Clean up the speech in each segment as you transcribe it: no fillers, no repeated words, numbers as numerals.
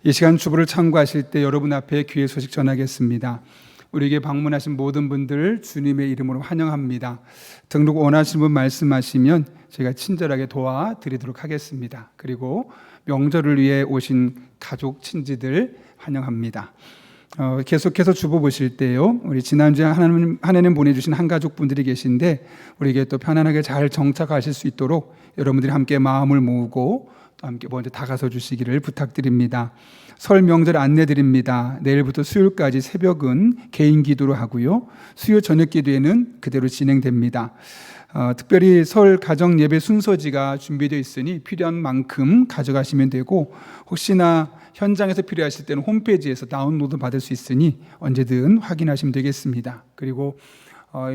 이 시간 주보를 참고하실 때 여러분 앞에 귀의 소식 전하겠습니다. 우리에게 방문하신 모든 분들 주님의 이름으로 환영합니다. 등록 원하시는 분 말씀하시면 제가 친절하게 도와드리도록 하겠습니다. 그리고 명절을 위해 오신 가족, 친지들 환영합니다. 계속해서 주보 보실 때요, 우리 지난주에 하나님 보내주신 한 가족 분들이 계신데 우리에게 또 편안하게 잘 정착하실 수 있도록 여러분들이 함께 마음을 모으고 또 함께 먼저 다가서 주시기를 부탁드립니다. 설 명절 안내드립니다. 내일부터 수요일까지 새벽은 개인 기도로 하고요, 수요 저녁 기도회는 그대로 진행됩니다. 특별히 설 가정 예배 순서지가 준비되어 있으니 필요한 만큼 가져가시면 되고, 혹시나 현장에서 필요하실 때는 홈페이지에서 다운로드 받을 수 있으니 언제든 확인하시면 되겠습니다. 그리고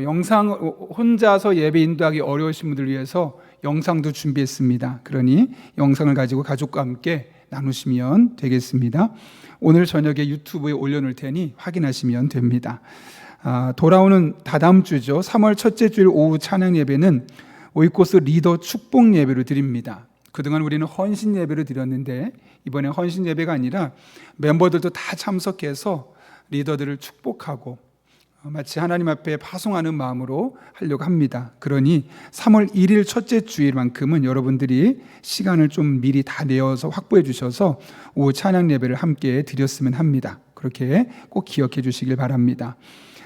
영상 혼자서 예배 인도하기 어려우신 분들 위해서 영상도 준비했습니다. 그러니 영상을 가지고 가족과 함께 나누시면 되겠습니다. 오늘 저녁에 유튜브에 올려놓을 테니 확인하시면 됩니다. 돌아오는 다다음 주죠, 3월 첫째 주일 오후 찬양 예배는 오이코스 리더 축복 예배로 드립니다. 그동안 우리는 헌신 예배를 드렸는데 이번에 헌신 예배가 아니라 멤버들도 다 참석해서 리더들을 축복하고 마치 하나님 앞에 파송하는 마음으로 하려고 합니다. 그러니 3월 1일 첫째 주일만큼은 여러분들이 시간을 좀 미리 다 내어서 확보해 주셔서 오후 찬양 예배를 함께 드렸으면 합니다. 그렇게 꼭 기억해 주시길 바랍니다.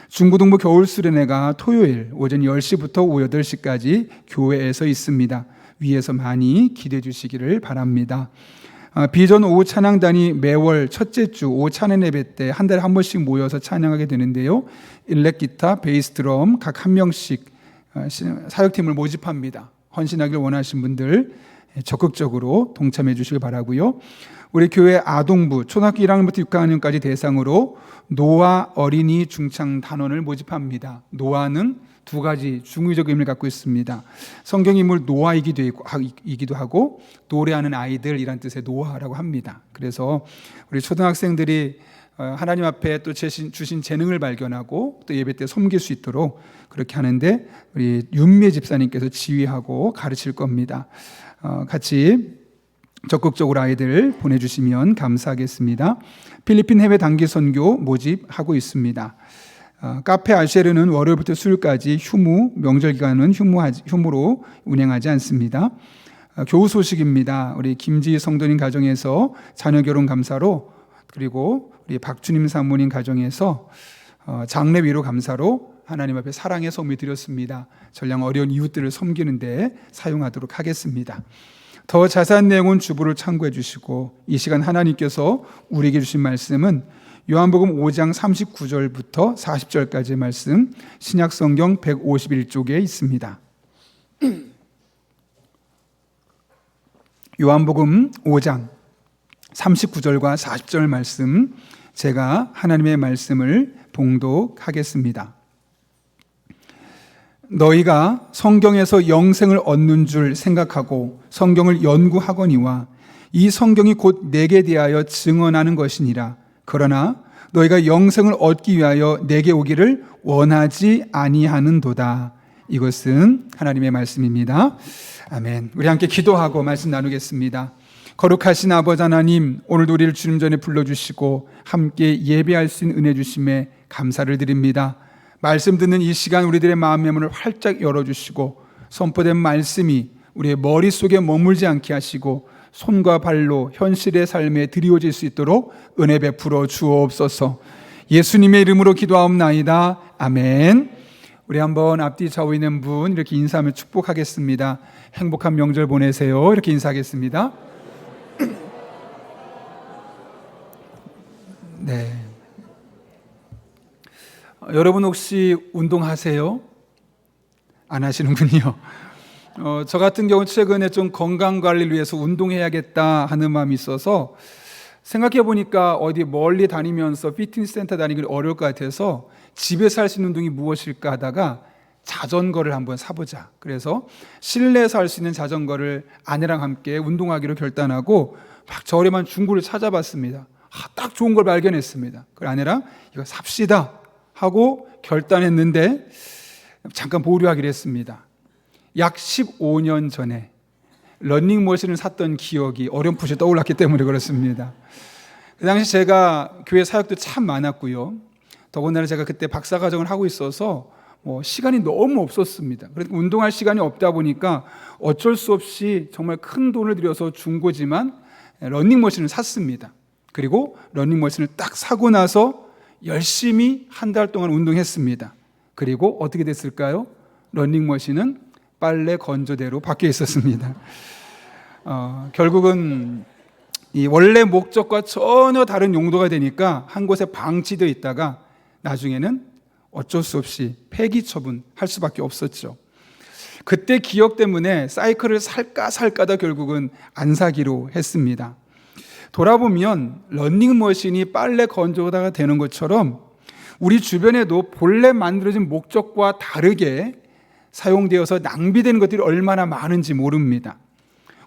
중고등부 겨울 수련회가 토요일 오전 10시부터 오후 8시까지 교회에서 있습니다. 위에서 많이 기대해 주시기를 바랍니다. 비전 오후 찬양단이 매월 첫째 주 오후 찬양 예배 때 한 달에 한 번씩 모여서 찬양하게 되는데요, 일렉 기타, 베이스 드럼 각 한 명씩 사역팀을 모집합니다. 헌신하길 원하시는 분들 적극적으로 동참해 주시길 바라고요. 우리 교회 아동부 초등학교 1학년부터 6학년까지 대상으로 노아 어린이 중창 단원을 모집합니다. 노아는 두 가지 중의적 의미를 갖고 있습니다. 성경 인물 노아이기도 하고 노래하는 아이들이란 뜻의 노아라고 합니다. 그래서 우리 초등학생들이 하나님 앞에 또 주신 재능을 발견하고 또 예배 때 섬길 수 있도록 그렇게 하는데 우리 윤미 집사님께서 지휘하고 가르칠 겁니다. 같이 적극적으로 아이들 보내주시면 감사하겠습니다. 필리핀 해외 단기 선교 모집하고 있습니다. 카페 알쉐르는 월요일부터 수요일까지 명절 기간은 휴무로 운행하지 않습니다. 교우 소식입니다. 우리 김지희 성도님 가정에서 자녀 결혼 감사로, 그리고 우리 박주님 사모님 가정에서 장례 위로 감사로 하나님 앞에 사랑의 섬을 드렸습니다. 전량 어려운 이웃들을 섬기는데 사용하도록 하겠습니다. 더 자세한 내용은 주보를 참고해 주시고, 이 시간 하나님께서 우리에게 주신 말씀은 요한복음 5장 39절부터 40절까지의 말씀, 신약성경 151쪽에 있습니다. 요한복음 5장 39절과 40절 말씀, 제가 하나님의 말씀을 봉독하겠습니다. 너희가 성경에서 영생을 얻는 줄 생각하고 성경을 연구하거니와 이 성경이 곧 내게 대하여 증언하는 것이니라. 그러나 너희가 영생을 얻기 위하여 내게 오기를 원하지 아니하는도다. 이것은 하나님의 말씀입니다. 아멘. 우리 함께 기도하고 말씀 나누겠습니다. 거룩하신 아버지 하나님, 오늘도 우리를 주님 전에 불러주시고 함께 예배할 수 있는 은혜 주심에 감사를 드립니다. 말씀 듣는 이 시간 우리들의 마음의 문을 활짝 열어주시고 선포된 말씀이 우리의 머릿속에 머물지 않게 하시고 손과 발로 현실의 삶에 드리워질 수 있도록 은혜 베풀어 주옵소서. 예수님의 이름으로 기도하옵나이다. 아멘. 우리 한번 앞뒤 좌우 있는 분 이렇게 인사하며 축복하겠습니다. 행복한 명절 보내세요. 이렇게 인사하겠습니다. 네. 여러분 혹시 운동하세요? 안 하시는군요. 저 같은 경우 최근에 좀 건강 관리를 위해서 운동해야겠다 하는 마음이 있어서 생각해 보니까 어디 멀리 다니면서 피트니스 센터 다니기 어려울 것 같아서 집에서 할 수 있는 운동이 무엇일까 하다가 자전거를 한번 사보자. 그래서 실내에서 할 수 있는 자전거를 아내랑 함께 운동하기로 결단하고 막 저렴한 중고를 찾아봤습니다. 딱 좋은 걸 발견했습니다. 그 아내랑 이거 삽시다 하고 결단했는데 잠깐 보류하기로 했습니다. 약 15년 전에 러닝머신을 샀던 기억이 어렴풋이 떠올랐기 때문에 그렇습니다. 그 당시 제가 교회 사역도 참 많았고요. 더군다나 제가 그때 박사과정을 하고 있어서 시간이 너무 없었습니다. 그래서 운동할 시간이 없다 보니까 어쩔 수 없이 정말 큰 돈을 들여서 중고지만 러닝머신을 샀습니다. 그리고 러닝머신을 딱 사고 나서 열심히 한 달 동안 운동했습니다. 그리고 어떻게 됐을까요? 러닝머신은 빨래 건조대로 바뀌어 있었습니다. 결국은 이 원래 목적과 전혀 다른 용도가 되니까 한 곳에 방치되어 있다가 나중에는 어쩔 수 없이 폐기 처분할 수밖에 없었죠. 그때 기억 때문에 사이클을 살까 살까다 결국은 안 사기로 했습니다. 돌아보면 러닝머신이 빨래 건조대가 되는 것처럼 우리 주변에도 본래 만들어진 목적과 다르게 사용되어서 낭비되는 것들이 얼마나 많은지 모릅니다.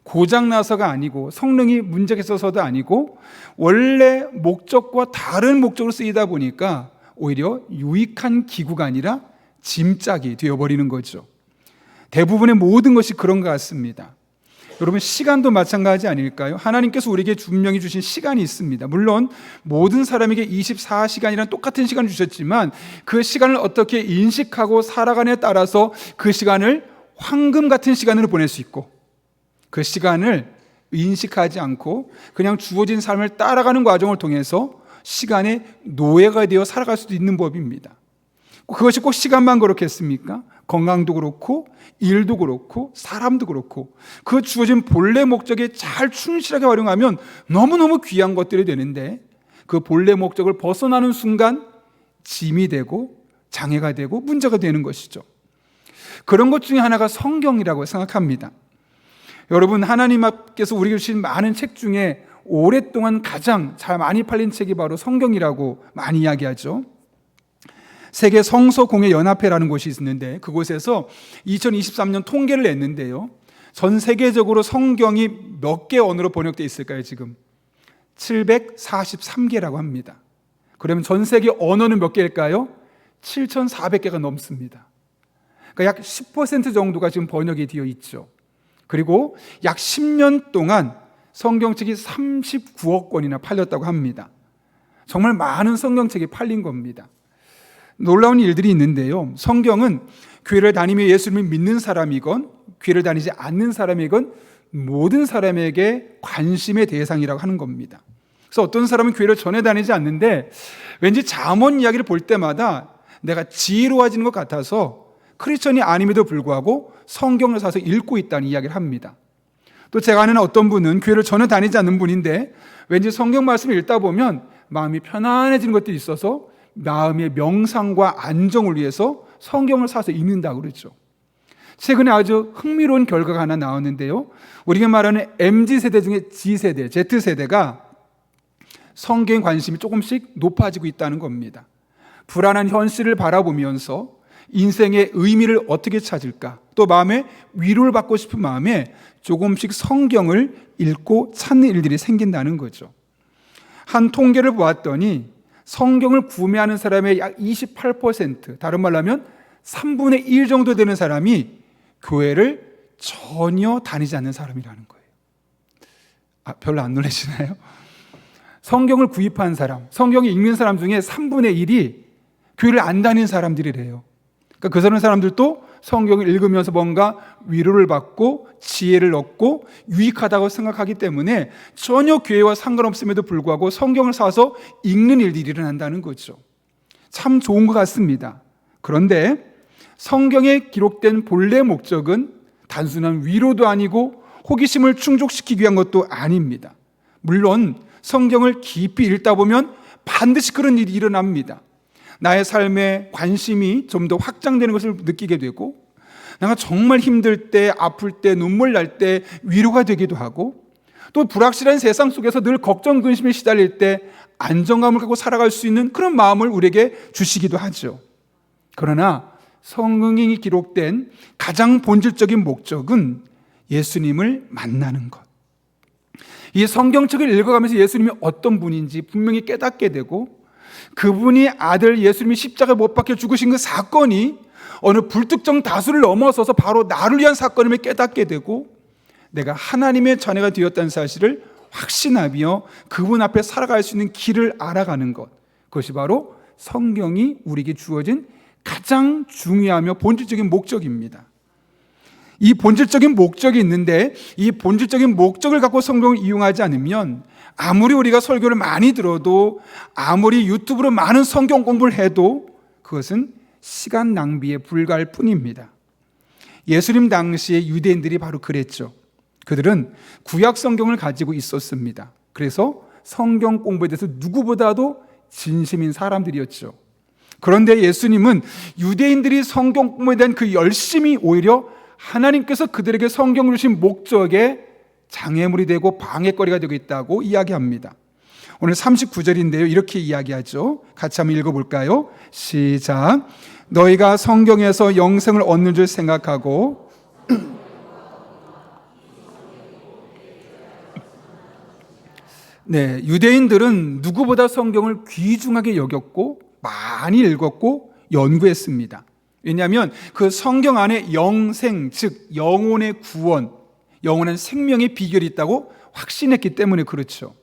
고장나서가 아니고 성능이 문제가 있어서도 아니고 원래 목적과 다른 목적으로 쓰이다 보니까 오히려 유익한 기구가 아니라 짐짝이 되어버리는 거죠. 대부분의 모든 것이 그런 것 같습니다. 여러분, 시간도 마찬가지 아닐까요? 하나님께서 우리에게 분명히 주신 시간이 있습니다. 물론 모든 사람에게 24시간이란 똑같은 시간을 주셨지만 그 시간을 어떻게 인식하고 살아가느냐에 따라서 그 시간을 황금 같은 시간으로 보낼 수 있고, 그 시간을 인식하지 않고 그냥 주어진 삶을 따라가는 과정을 통해서 시간의 노예가 되어 살아갈 수도 있는 법입니다. 그것이 꼭 시간만 그렇겠습니까? 건강도 그렇고 일도 그렇고 사람도 그렇고 그 주어진 본래 목적에 잘 충실하게 활용하면 너무너무 귀한 것들이 되는데 그 본래 목적을 벗어나는 순간 짐이 되고 장애가 되고 문제가 되는 것이죠. 그런 것 중에 하나가 성경이라고 생각합니다. 여러분, 하나님께서 우리에게 주신 많은 책 중에 오랫동안 가장 잘 많이 팔린 책이 바로 성경이라고 많이 이야기하죠. 세계 성서공예연합회라는 곳이 있는데 그곳에서 2023년 통계를 냈는데요. 전 세계적으로 성경이 몇 개 언어로 번역되어 있을까요? 지금 743개라고 합니다. 그러면 전 세계 언어는 몇 개일까요? 7,400개가 넘습니다. 그러니까 약 10% 정도가 지금 번역이 되어 있죠. 그리고 약 10년 동안 성경책이 39억 권이나 팔렸다고 합니다. 정말 많은 성경책이 팔린 겁니다. 놀라운 일들이 있는데요. 성경은 교회를 다니며 예수님을 믿는 사람이건 교회를 다니지 않는 사람이건 모든 사람에게 관심의 대상이라고 하는 겁니다. 그래서 어떤 사람은 교회를 전혀 다니지 않는데 왠지 잠언 이야기를 볼 때마다 내가 지혜로워지는 것 같아서 크리스천이 아님에도 불구하고 성경을 사서 읽고 있다는 이야기를 합니다. 또 제가 아는 어떤 분은 교회를 전혀 다니지 않는 분인데 왠지 성경 말씀을 읽다 보면 마음이 편안해지는 것들이 있어서 마음의 명상과 안정을 위해서 성경을 사서 읽는다고 그러죠. 최근에 아주 흥미로운 결과가 하나 나왔는데요. 우리가 말하는 MZ세대 중에 G세대, Z세대가 성경에 관심이 조금씩 높아지고 있다는 겁니다. 불안한 현실을 바라보면서 인생의 의미를 어떻게 찾을까, 또 마음에 위로를 받고 싶은 마음에 조금씩 성경을 읽고 찾는 일들이 생긴다는 거죠. 한 통계를 보았더니 성경을 구매하는 사람의 약 28%, 다른 말로 하면 3분의 1 정도 되는 사람이 교회를 전혀 다니지 않는 사람이라는 거예요. 별로 안 놀라시나요? 성경을 구입한 사람, 성경을 읽는 사람 중에 3분의 1이 교회를 안 다니는 사람들이래요. 그러니까 그 사람들도 성경을 읽으면서 뭔가 위로를 받고 지혜를 얻고 유익하다고 생각하기 때문에 전혀 교회와 상관없음에도 불구하고 성경을 사서 읽는 일들이 일어난다는 거죠. 참 좋은 것 같습니다. 그런데 성경에 기록된 본래 목적은 단순한 위로도 아니고 호기심을 충족시키기 위한 것도 아닙니다. 물론 성경을 깊이 읽다 보면 반드시 그런 일이 일어납니다. 나의 삶에 관심이 좀 더 확장되는 것을 느끼게 되고, 내가 정말 힘들 때, 아플 때, 눈물 날 때 위로가 되기도 하고, 또 불확실한 세상 속에서 늘 걱정, 근심에 시달릴 때 안정감을 갖고 살아갈 수 있는 그런 마음을 우리에게 주시기도 하죠. 그러나 성경이 기록된 가장 본질적인 목적은 예수님을 만나는 것. 이 성경책을 읽어가면서 예수님이 어떤 분인지 분명히 깨닫게 되고, 그분이 아들 예수님이 십자가에 못 박혀 죽으신 그 사건이 어느 불특정 다수를 넘어서서 바로 나를 위한 사건임을 깨닫게 되고, 내가 하나님의 자녀가 되었다는 사실을 확신하며 그분 앞에 살아갈 수 있는 길을 알아가는 것, 그것이 바로 성경이 우리에게 주어진 가장 중요하며 본질적인 목적입니다. 이 본질적인 목적이 있는데 이 본질적인 목적을 갖고 성경을 이용하지 않으면 아무리 우리가 설교를 많이 들어도 아무리 유튜브로 많은 성경 공부를 해도 그것은 시간 낭비에 불과할 뿐입니다. 예수님 당시에 유대인들이 바로 그랬죠. 그들은 구약 성경을 가지고 있었습니다. 그래서 성경 공부에 대해서 누구보다도 진심인 사람들이었죠. 그런데 예수님은 유대인들이 성경 공부에 대한 그 열심이 오히려 하나님께서 그들에게 성경을 주신 목적에 장애물이 되고 방해거리가 되고 있다고 이야기합니다. 오늘 39절인데요. 이렇게 이야기하죠. 같이 한번 읽어볼까요? 시작. 너희가 성경에서 영생을 얻는 줄 생각하고 네, 유대인들은 누구보다 성경을 귀중하게 여겼고 많이 읽었고 연구했습니다. 왜냐하면 그 성경 안에 영생, 즉 영혼의 구원, 영원한 생명의 비결이 있다고 확신했기 때문에 그렇죠.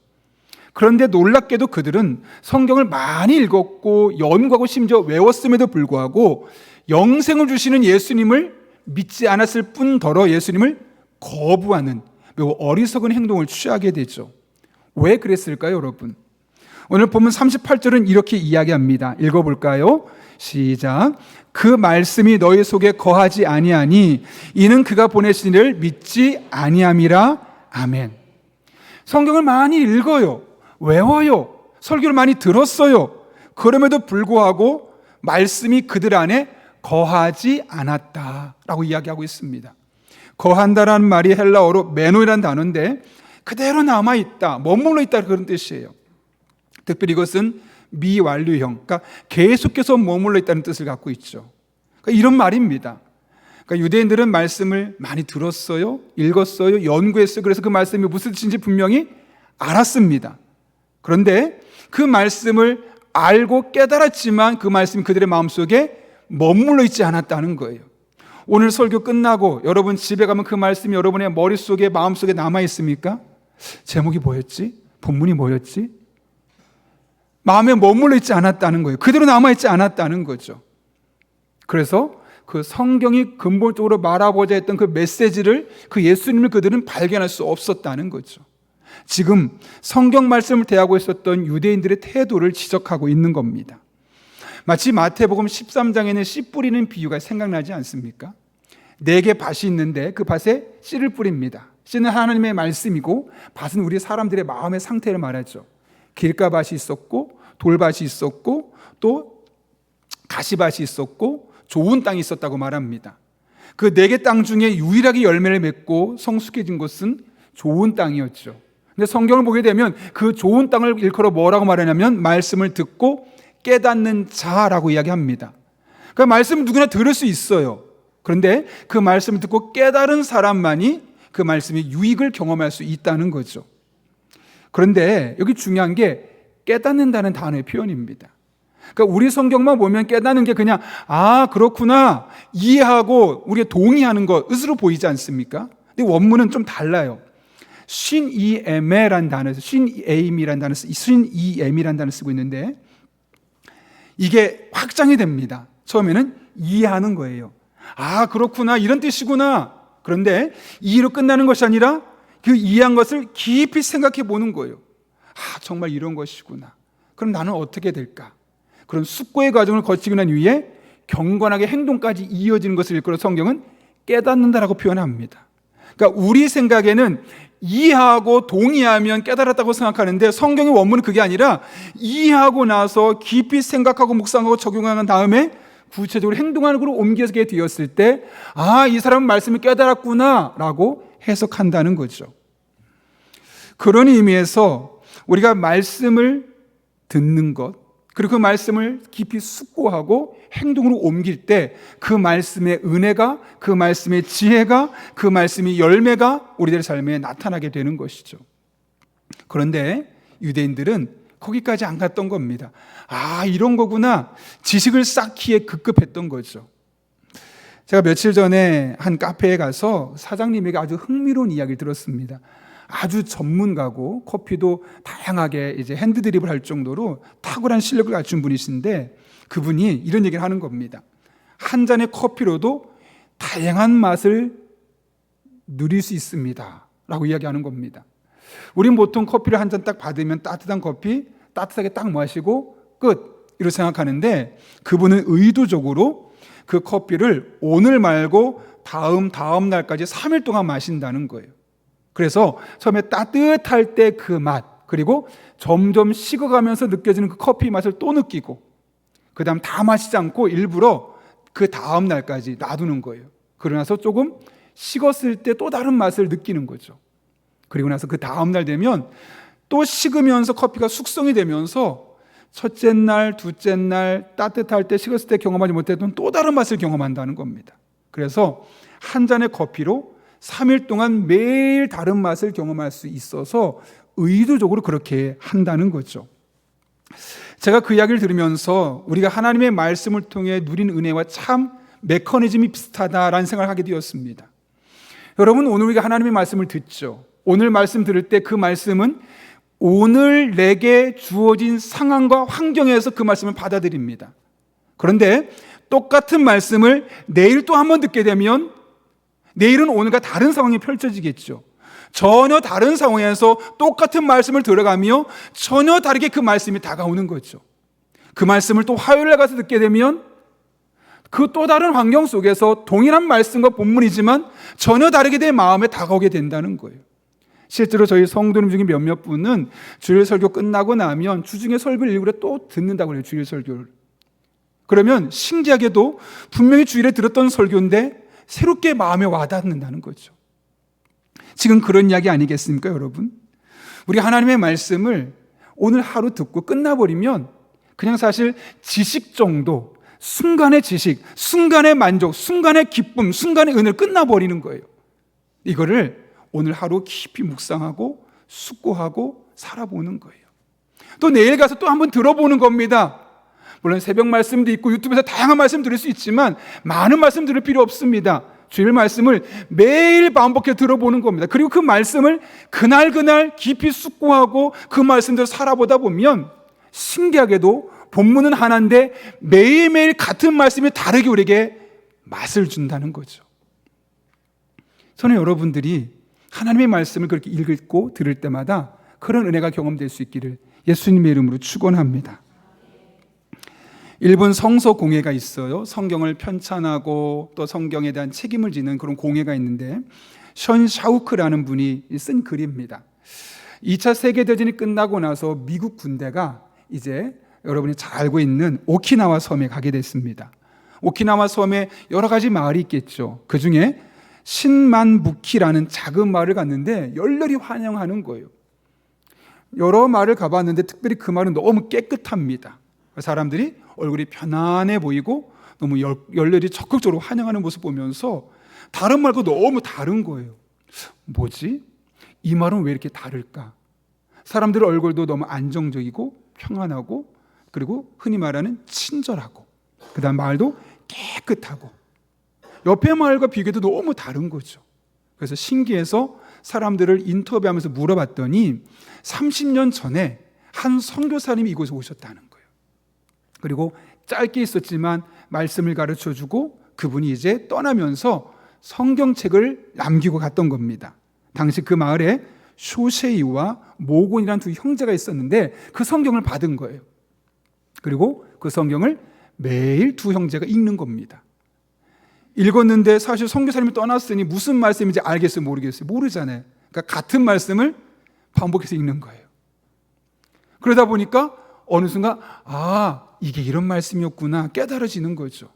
그런데 놀랍게도 그들은 성경을 많이 읽었고 연구하고 심지어 외웠음에도 불구하고 영생을 주시는 예수님을 믿지 않았을 뿐더러 예수님을 거부하는 매우 어리석은 행동을 취하게 되죠. 왜 그랬을까요, 여러분? 오늘 보면 38절은 이렇게 이야기합니다. 읽어볼까요? 시작. 그 말씀이 너희 속에 거하지 아니하니 이는 그가 보내신 이를 믿지 아니함이라. 아멘. 성경을 많이 읽어요. 외워요. 설교를 많이 들었어요. 그럼에도 불구하고 말씀이 그들 안에 거하지 않았다라고 이야기하고 있습니다. 거한다라는 말이 헬라어로 메노이라는 단어인데 그대로 남아있다, 머물러 있다 그런 뜻이에요. 특별히 이것은 미완료형, 그러니까 계속해서 머물러 있다는 뜻을 갖고 있죠. 그러니까 이런 말입니다. 그러니까 유대인들은 말씀을 많이 들었어요, 읽었어요, 연구했어요. 그래서 그 말씀이 무슨 뜻인지 분명히 알았습니다. 그런데 그 말씀을 알고 깨달았지만 그 말씀이 그들의 마음속에 머물러 있지 않았다는 거예요. 오늘 설교 끝나고 여러분 집에 가면 그 말씀이 여러분의 머릿속에 마음속에 남아 있습니까? 제목이 뭐였지? 본문이 뭐였지? 마음에 머물러 있지 않았다는 거예요. 그대로 남아있지 않았다는 거죠. 그래서 그 성경이 근본적으로 말하고자 했던 그 메시지를, 그 예수님을 그들은 발견할 수 없었다는 거죠. 지금 성경 말씀을 대하고 있었던 유대인들의 태도를 지적하고 있는 겁니다. 마치 마태복음 13장에는 씨 뿌리는 비유가 생각나지 않습니까? 4개 밭이 있는데 그 밭에 씨를 뿌립니다. 씨는 하나님의 말씀이고 밭은 우리 사람들의 마음의 상태를 말하죠. 길가밭이 있었고 돌밭이 있었고 또 가시밭이 있었고 좋은 땅이 있었다고 말합니다. 그 4개 땅 중에 유일하게 열매를 맺고 성숙해진 곳은 좋은 땅이었죠. 근데 성경을 보게 되면 그 좋은 땅을 일컬어 뭐라고 말하냐면 말씀을 듣고 깨닫는 자라고 이야기합니다. 그 말씀은 누구나 들을 수 있어요. 그런데 그 말씀을 듣고 깨달은 사람만이 그 말씀의 유익을 경험할 수 있다는 거죠. 그런데 여기 중요한 게 깨닫는다는 단어의 표현입니다. 그러니까 우리 성경만 보면 깨닫는 게 그냥 그렇구나 이해하고 우리가 동의하는 것으로 보이지 않습니까? 근데 원문은 좀 달라요. 신이엠이라는 단어에서 신이엠이라는 단어 쓰고 있는데 이게 확장이 됩니다. 처음에는 이해하는 거예요. 그렇구나 이런 뜻이구나. 그런데 이해로 끝나는 것이 아니라 그 이해한 것을 깊이 생각해 보는 거예요. 정말 이런 것이구나. 그럼 나는 어떻게 될까? 그런 숙고의 과정을 거치고 난 후에 경건하게 행동까지 이어지는 것을 일컬어 성경은 깨닫는다라고 표현합니다. 그러니까 우리 생각에는 이해하고 동의하면 깨달았다고 생각하는데 성경의 원문은 그게 아니라 이해하고 나서 깊이 생각하고 묵상하고 적용한 다음에 구체적으로 행동하는 걸로 옮겨지게 되었을 때 이 사람은 말씀을 깨달았구나 라고 해석한다는 거죠. 그런 의미에서 우리가 말씀을 듣는 것 그리고 그 말씀을 깊이 숙고하고 행동으로 옮길 때 그 말씀의 은혜가, 그 말씀의 지혜가, 그 말씀의 열매가 우리들의 삶에 나타나게 되는 것이죠. 그런데 유대인들은 거기까지 안 갔던 겁니다. 이런 거구나. 지식을 쌓기에 급급했던 거죠. 제가 며칠 전에 한 카페에 가서 사장님에게 아주 흥미로운 이야기를 들었습니다. 아주 전문가고 커피도 다양하게 이제 핸드드립을 할 정도로 탁월한 실력을 갖춘 분이신데 그분이 이런 얘기를 하는 겁니다. 한 잔의 커피로도 다양한 맛을 누릴 수 있습니다 라고 이야기하는 겁니다. 우린 보통 커피를 한 잔 딱 받으면 따뜻한 커피 따뜻하게 딱 마시고 끝 이렇게 생각하는데 그분은 의도적으로 그 커피를 오늘 말고 다음 날까지 3일 동안 마신다는 거예요. 그래서 처음에 따뜻할 때 그 맛, 그리고 점점 식어가면서 느껴지는 그 커피 맛을 또 느끼고 그 다음 다 마시지 않고 일부러 그 다음 날까지 놔두는 거예요. 그러나서 조금 식었을 때 또 다른 맛을 느끼는 거죠. 그리고 나서 그 다음 날 되면 또 식으면서 커피가 숙성이 되면서 첫째 날, 둘째 날 따뜻할 때 식었을 때 경험하지 못했던 또 다른 맛을 경험한다는 겁니다. 그래서 한 잔의 커피로 3일 동안 매일 다른 맛을 경험할 수 있어서 의도적으로 그렇게 한다는 거죠. 제가 그 이야기를 들으면서 우리가 하나님의 말씀을 통해 누린 은혜와 참 메커니즘이 비슷하다라는 생각을 하게 되었습니다. 여러분, 오늘 우리가 하나님의 말씀을 듣죠. 오늘 말씀 들을 때 그 말씀은 오늘 내게 주어진 상황과 환경에서 그 말씀을 받아들입니다. 그런데 똑같은 말씀을 내일 또 한 번 듣게 되면 내일은 오늘과 다른 상황이 펼쳐지겠죠. 전혀 다른 상황에서 똑같은 말씀을 들어가며 전혀 다르게 그 말씀이 다가오는 거죠. 그 말씀을 또 화요일에 가서 듣게 되면 그 또 다른 환경 속에서 동일한 말씀과 본문이지만 전혀 다르게 내 마음에 다가오게 된다는 거예요. 실제로 저희 성도님 중에 몇몇 분은 주일 설교 끝나고 나면 주중에 설교를 일부러 또 듣는다고 해요. 주일 설교를. 그러면 신기하게도 분명히 주일에 들었던 설교인데 새롭게 마음에 와닿는다는 거죠. 지금 그런 이야기 아니겠습니까, 여러분? 우리 하나님의 말씀을 오늘 하루 듣고 끝나버리면 그냥 사실 지식 정도, 순간의 지식, 순간의 만족, 순간의 기쁨, 순간의 은혜를 끝나버리는 거예요. 이거를 오늘 하루 깊이 묵상하고 숙고하고 살아보는 거예요. 또 내일 가서 또 한번 들어보는 겁니다. 물론 새벽 말씀도 있고 유튜브에서 다양한 말씀 들을 수 있지만 많은 말씀 들을 필요 없습니다. 주일 말씀을 매일 반복해 들어보는 겁니다. 그리고 그 말씀을 그날 깊이 숙고하고 그 말씀대로 살아보다 보면 신기하게도 본문은 하나인데 매일매일 같은 말씀이 다르게 우리에게 맛을 준다는 거죠. 저는 여러분들이 하나님의 말씀을 그렇게 읽고 들을 때마다 그런 은혜가 경험될 수 있기를 예수님의 이름으로 축원합니다. 일본 성서 공회가 있어요. 성경을 편찬하고 또 성경에 대한 책임을 지는 그런 공회가 있는데 션 샤우크라는 분이 쓴 글입니다. 2차 세계대전이 끝나고 나서 미국 군대가 이제 여러분이 잘 알고 있는 오키나와 섬에 가게 됐습니다. 오키나와 섬에 여러 가지 마을이 있겠죠. 그 중에 신만부키라는 작은 마을을 갔는데 열렬히 환영하는 거예요. 여러 마을을 가봤는데 특별히 그 마을은 너무 깨끗합니다. 사람들이 얼굴이 편안해 보이고 너무 열렬히 적극적으로 환영하는 모습 보면서 다른 마을과 너무 다른 거예요. 뭐지? 이 마을은 왜 이렇게 다를까? 사람들의 얼굴도 너무 안정적이고 평안하고 그리고 흔히 말하는 친절하고 그 다음 마을도 깨끗하고 옆에 마을과 비교해도 너무 다른 거죠. 그래서 신기해서 사람들을 인터뷰하면서 물어봤더니 30년 전에 한 선교사님이 이곳에 오셨다는 거예요. 그리고 짧게 있었지만 말씀을 가르쳐주고 그분이 이제 떠나면서 성경책을 남기고 갔던 겁니다. 당시 그 마을에 쇼쉐이와 모곤이라는 두 형제가 있었는데 그 성경을 받은 거예요. 그리고 그 성경을 매일 두 형제가 읽는 겁니다. 읽었는데 사실 선교사님이 떠났으니 무슨 말씀인지 알겠어요? 모르겠어요? 모르잖아요. 그러니까 같은 말씀을 반복해서 읽는 거예요. 그러다 보니까 어느 순간 이게 이런 말씀이었구나 깨달아지는 거죠.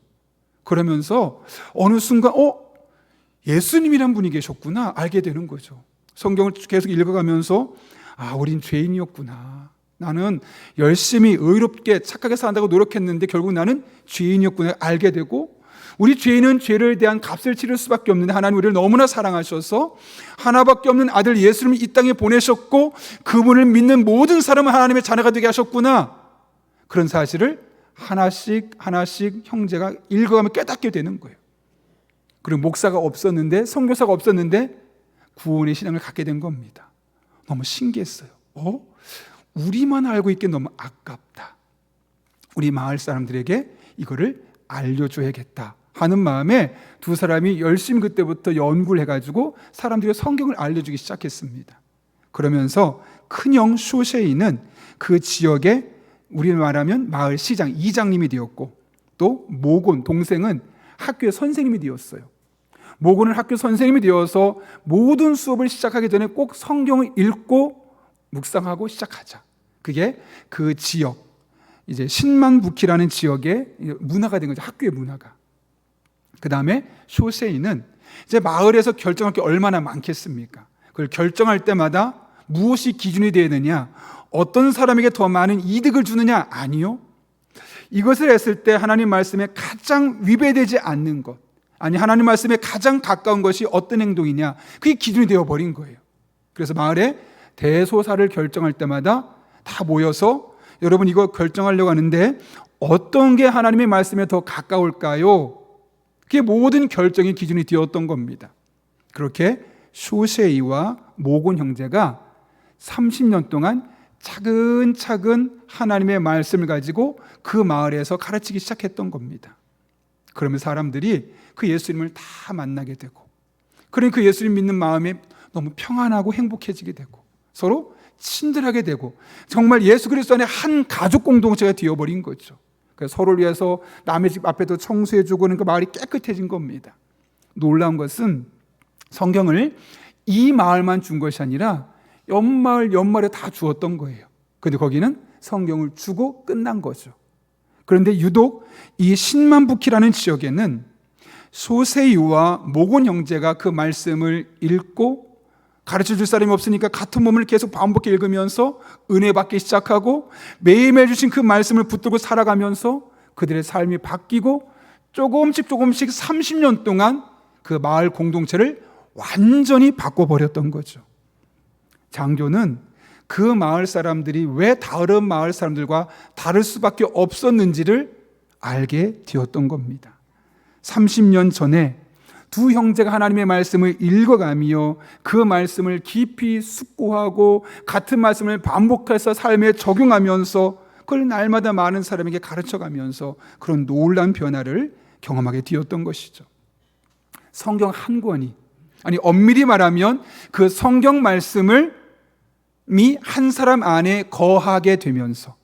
그러면서 어느 순간 예수님이란 분이 계셨구나 알게 되는 거죠. 성경을 계속 읽어가면서 우린 죄인이었구나. 나는 열심히 의롭게 착하게 산다고 노력했는데 결국 나는 죄인이었구나 알게 되고 우리 죄인은 죄를 대한 값을 치를 수밖에 없는데 하나님 우리를 너무나 사랑하셔서 하나밖에 없는 아들 예수님을 이 땅에 보내셨고 그분을 믿는 모든 사람은 하나님의 자녀가 되게 하셨구나. 그런 사실을 하나씩 형제가 읽어가며 깨닫게 되는 거예요. 그리고 목사가 없었는데 선교사가 없었는데 구원의 신앙을 갖게 된 겁니다. 너무 신기했어요. 우리만 알고 있기엔 너무 아깝다. 우리 마을 사람들에게 이거를 알려줘야겠다 하는 마음에 두 사람이 열심히 그때부터 연구를 해가지고 사람들에게 성경을 알려주기 시작했습니다. 그러면서 큰형 쇼세이는 그 지역에 우리 말하면 마을 시장, 이장님이 되었고, 또 모곤 동생은 학교의 선생님이 되었어요. 모곤은 학교 선생님이 되어서 모든 수업을 시작하기 전에 꼭 성경을 읽고 묵상하고 시작하자. 그게 그 지역, 이제 신만부키라는 지역의 문화가 된 거죠. 학교의 문화가. 그 다음에 쇼세이는 이제 마을에서 결정할 게 얼마나 많겠습니까? 그걸 결정할 때마다 무엇이 기준이 되어야 되느냐? 어떤 사람에게 더 많은 이득을 주느냐? 아니요. 이것을 했을 때 하나님 말씀에 가장 위배되지 않는 것, 아니 하나님 말씀에 가장 가까운 것이 어떤 행동이냐? 그게 기준이 되어버린 거예요. 그래서 마을에 대소사를 결정할 때마다 다 모여서 여러분 이거 결정하려고 하는데 어떤 게 하나님의 말씀에 더 가까울까요? 그게 모든 결정의 기준이 되었던 겁니다. 그렇게 쇼세이와 모곤 형제가 30년 동안 차근차근 하나님의 말씀을 가지고 그 마을에서 가르치기 시작했던 겁니다. 그러면 사람들이 그 예수님을 다 만나게 되고, 그러니 그 예수님 믿는 마음이 너무 평안하고 행복해지게 되고, 서로 친절하게 되고, 정말 예수 그리스도 안에 한 가족 공동체가 되어버린 거죠. 그래서 서로를 위해서 남의 집 앞에도 청소해주고 그러니까 마을이 깨끗해진 겁니다. 놀라운 것은 성경을 이 마을만 준 것이 아니라 연마을에 다 주었던 거예요. 그런데 거기는 성경을 주고 끝난 거죠. 그런데 유독 이 신만부키라는 지역에는 소세이와 모곤 형제가 그 말씀을 읽고 가르쳐 줄 사람이 없으니까 같은 몸을 계속 반복해 읽으면서 은혜 받기 시작하고 매일매일 주신 그 말씀을 붙들고 살아가면서 그들의 삶이 바뀌고 조금씩 30년 동안 그 마을 공동체를 완전히 바꿔버렸던 거죠. 장조는 그 마을 사람들이 왜 다른 마을 사람들과 다를 수밖에 없었는지를 알게 되었던 겁니다. 30년 전에 두 형제가 하나님의 말씀을 읽어가며 그 말씀을 깊이 숙고하고 같은 말씀을 반복해서 삶에 적용하면서 그걸 날마다 많은 사람에게 가르쳐가면서 그런 놀라운 변화를 경험하게 되었던 것이죠. 성경 한 권이, 아니 엄밀히 말하면 그 성경 말씀을 한 사람 안에 거하게 되면서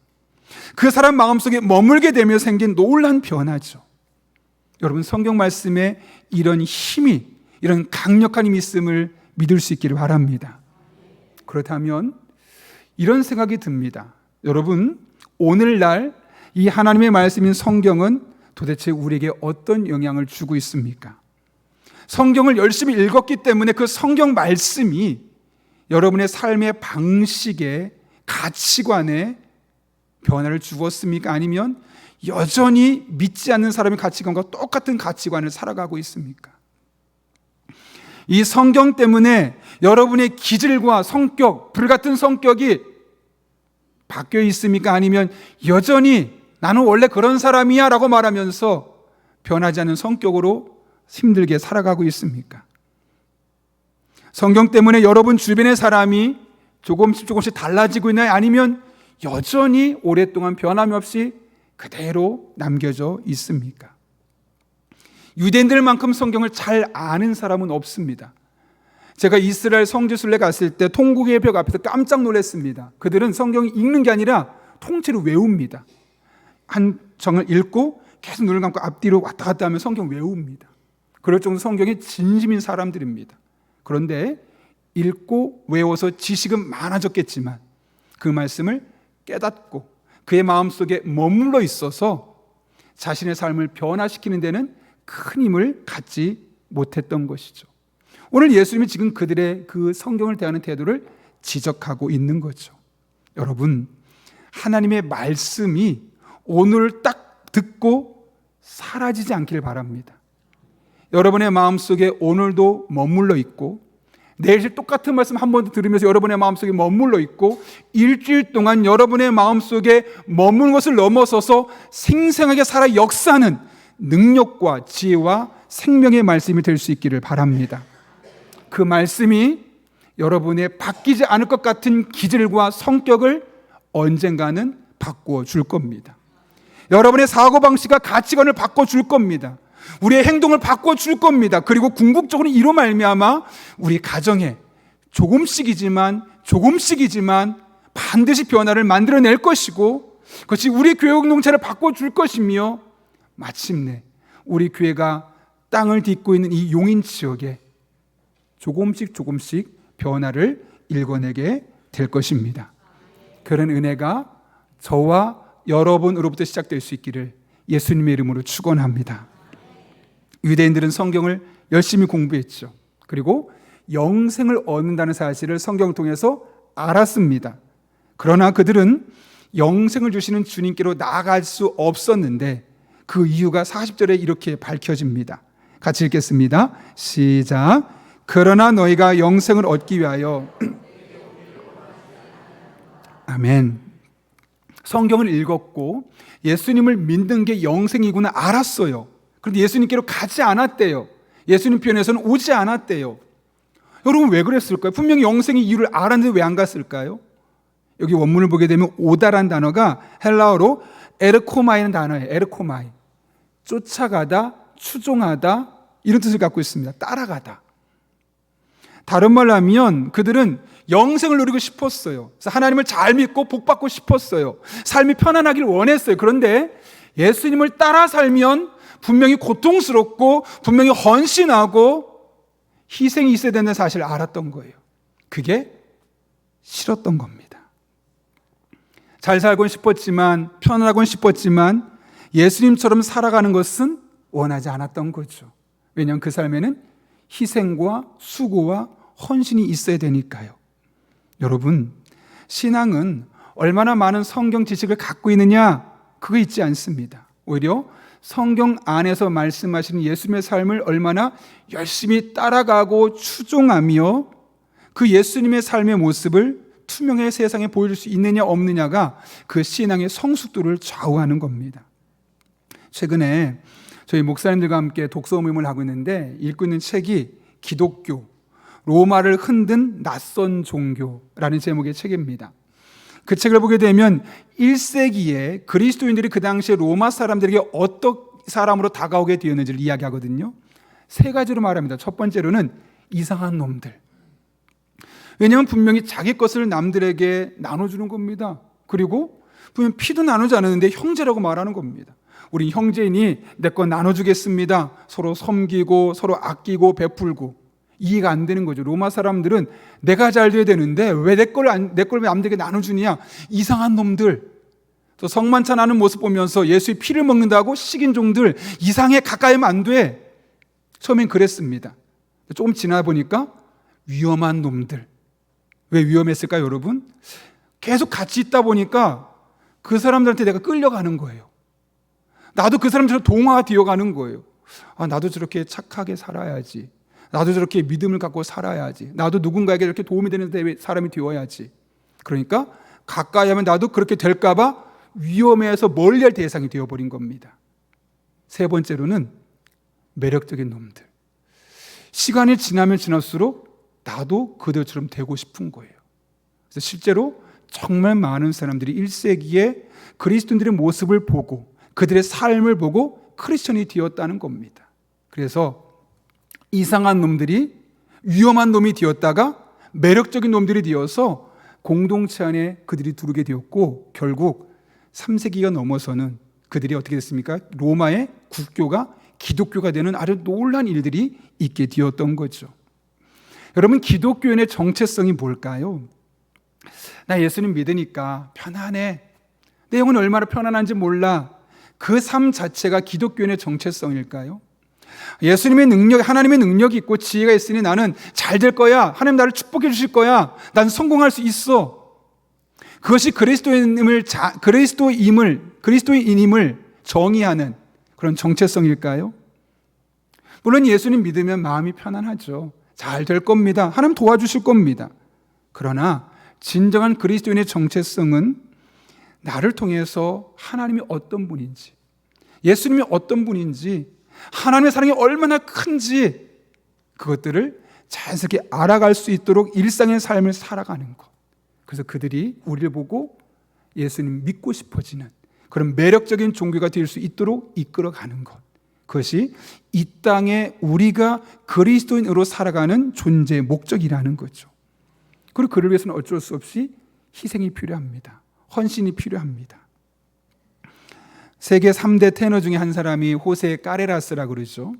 그 사람 마음속에 머물게 되며 생긴 놀라운 변화죠. 여러분 성경 말씀에 이런 힘이, 이런 강력한 힘이 있음을 믿을 수 있기를 바랍니다. 그렇다면 이런 생각이 듭니다. 여러분 오늘날 이 하나님의 말씀인 성경은 도대체 우리에게 어떤 영향을 주고 있습니까? 성경을 열심히 읽었기 때문에 그 성경 말씀이 여러분의 삶의 방식에, 가치관에 변화를 주었습니까? 아니면 여전히 믿지 않는 사람의 가치관과 똑같은 가치관을 살아가고 있습니까? 이 성경 때문에 여러분의 기질과 성격, 불같은 성격이 바뀌어 있습니까? 아니면 여전히 나는 원래 그런 사람이야 라고 말하면서 변하지 않는 성격으로 힘들게 살아가고 있습니까? 성경 때문에 여러분 주변의 사람이 조금씩 달라지고 있나요? 아니면 여전히 오랫동안 변함이 없이 그대로 남겨져 있습니까? 유대인들만큼 성경을 잘 아는 사람은 없습니다. 제가 이스라엘 성지순례 갔을 때 통곡의 벽 앞에서 깜짝 놀랐습니다. 그들은 성경을 읽는 게 아니라 통째로 외웁니다. 한 정을 읽고 계속 눈을 감고 앞뒤로 왔다 갔다 하면 성경 외웁니다. 그럴 정도 성경에 진심인 사람들입니다. 그런데 읽고 외워서 지식은 많아졌겠지만 그 말씀을 깨닫고 그의 마음속에 머물러 있어서 자신의 삶을 변화시키는 데는 큰 힘을 갖지 못했던 것이죠. 오늘 예수님이 지금 그들의 그 성경을 대하는 태도를 지적하고 있는 거죠. 여러분, 하나님의 말씀이 오늘 딱 듣고 사라지지 않기를 바랍니다. 여러분의 마음속에 오늘도 머물러 있고 내일 똑같은 말씀 한 번 더 들으면서 여러분의 마음속에 머물러 있고 일주일 동안 여러분의 마음속에 머무는 것을 넘어서서 생생하게 살아 역사하는 능력과 지혜와 생명의 말씀이 될 수 있기를 바랍니다. 그 말씀이 여러분의 바뀌지 않을 것 같은 기질과 성격을 언젠가는 바꾸어 줄 겁니다. 여러분의 사고방식과 가치관을 바꿔줄 겁니다. 우리의 행동을 바꿔줄 겁니다. 그리고 궁극적으로 이로 말미암아 우리 가정에 조금씩이지만 반드시 변화를 만들어낼 것이고, 그것이 우리 교회 공동체를 바꿔줄 것이며, 마침내 우리 교회가 땅을 딛고 있는 이 용인 지역에 조금씩 변화를 일궈내게 될 것입니다. 그런 은혜가 저와 여러분으로부터 시작될 수 있기를 예수님의 이름으로 축원합니다. 유대인들은 성경을 열심히 공부했죠. 그리고 영생을 얻는다는 사실을 성경을 통해서 알았습니다. 그러나 그들은 영생을 주시는 주님께로 나아갈 수 없었는데 그 이유가 40절에 이렇게 밝혀집니다. 같이 읽겠습니다. 시작. 그러나 너희가 영생을 얻기 위하여 아멘. 성경을 읽었고 예수님을 믿는 게 영생이구나 알았어요. 그런데 예수님께로 가지 않았대요. 예수님 편에서는 오지 않았대요. 여러분 왜 그랬을까요? 분명히 영생의 이유를 알았는데 왜 안 갔을까요? 여기 원문을 보게 되면 오다란 단어가 헬라어로 에르코마이라는 단어예요. 에르코마이. 쫓아가다, 추종하다 이런 뜻을 갖고 있습니다. 따라가다. 다른 말로 하면 그들은 영생을 누리고 싶었어요. 그래서 하나님을 잘 믿고 복받고 싶었어요. 삶이 편안하길 원했어요. 그런데 예수님을 따라 살면 분명히 고통스럽고 분명히 헌신하고 희생이 있어야 된다는 사실을 알았던 거예요. 그게 싫었던 겁니다. 잘 살곤 싶었지만, 편안하곤 싶었지만 예수님처럼 살아가는 것은 원하지 않았던 거죠. 왜냐하면 그 삶에는 희생과 수고와 헌신이 있어야 되니까요. 여러분, 신앙은 얼마나 많은 성경 지식을 갖고 있느냐, 그거 있지 않습니다. 오히려 성경 안에서 말씀하시는 예수님의 삶을 얼마나 열심히 따라가고 추종하며 그 예수님의 삶의 모습을 투명하게 세상에 보여줄 수 있느냐 없느냐가 그 신앙의 성숙도를 좌우하는 겁니다. 최근에 저희 목사님들과 함께 독서 모임을 하고 있는데 읽고 있는 책이 기독교, 로마를 흔든 낯선 종교라는 제목의 책입니다. 그 책을 보게 되면 1세기에 그리스도인들이 그 당시에 로마 사람들에게 어떤 사람으로 다가오게 되었는지를 이야기하거든요. 세 가지로 말합니다. 첫 번째로는 이상한 놈들. 왜냐하면 분명히 자기 것을 남들에게 나눠주는 겁니다. 그리고 분명 피도 나누지 않았는데 형제라고 말하는 겁니다. 우린 형제이니 내 거 나눠주겠습니다. 서로 섬기고 서로 아끼고 베풀고. 이해가 안 되는 거죠. 로마 사람들은 내가 잘 돼야 되는데 왜 내 걸 왜 남들에게 나눠주냐. 이상한 놈들. 또 성만찬하는 모습 보면서 예수의 피를 먹는다고 식인종들, 이상해, 가까이 하면 안 돼. 처음엔 그랬습니다. 조금 지나 보니까 위험한 놈들. 왜 위험했을까요, 여러분? 계속 같이 있다 보니까 그 사람들한테 내가 끌려가는 거예요. 나도 그 사람처럼 동화되어 가는 거예요. 아, 나도 저렇게 착하게 살아야지. 나도 저렇게 믿음을 갖고 살아야지. 나도 누군가에게 이렇게 도움이 되는 사람이 되어야지. 그러니까 가까이 하면 나도 그렇게 될까 봐 위험해서 멀리할 대상이 되어버린 겁니다. 세 번째로는 매력적인 놈들. 시간이 지나면 지날수록 나도 그들처럼 되고 싶은 거예요. 그래서 실제로 정말 많은 사람들이 1세기에 그리스도인들의 모습을 보고 그들의 삶을 보고 크리스천이 되었다는 겁니다. 그래서 이상한 놈들이 위험한 놈이 되었다가 매력적인 놈들이 되어서 공동체 안에 그들이 두르게 되었고, 결국 3세기가 넘어서는 그들이 어떻게 됐습니까? 로마의 국교가 기독교가 되는 아주 놀라운 일들이 있게 되었던 거죠. 여러분, 기독교인의 정체성이 뭘까요? 나 예수님 믿으니까 편안해. 내 영은 얼마나 편안한지 몰라. 그 삶 자체가 기독교인의 정체성일까요? 예수님의 능력, 하나님의 능력이 있고 지혜가 있으니 나는 잘 될 거야. 하나님 나를 축복해 주실 거야. 난 성공할 수 있어. 그것이 그리스도인임을 정의하는 그런 정체성일까요? 물론 예수님 믿으면 마음이 편안하죠. 잘 될 겁니다. 하나님 도와주실 겁니다. 그러나 진정한 그리스도인의 정체성은 나를 통해서 하나님이 어떤 분인지, 예수님이 어떤 분인지, 하나님의 사랑이 얼마나 큰지 그것들을 자연스럽게 알아갈 수 있도록 일상의 삶을 살아가는 것. 그래서 그들이 우리를 보고 예수님 믿고 싶어지는 그런 매력적인 종교가 될 수 있도록 이끌어가는 것. 그것이 이 땅에 우리가 그리스도인으로 살아가는 존재의 목적이라는 거죠. 그리고 그를 위해서는 어쩔 수 없이 희생이 필요합니다. 헌신이 필요합니다. 세계 3대 테너 중에 한 사람이 호세 까레라스라고 그러죠.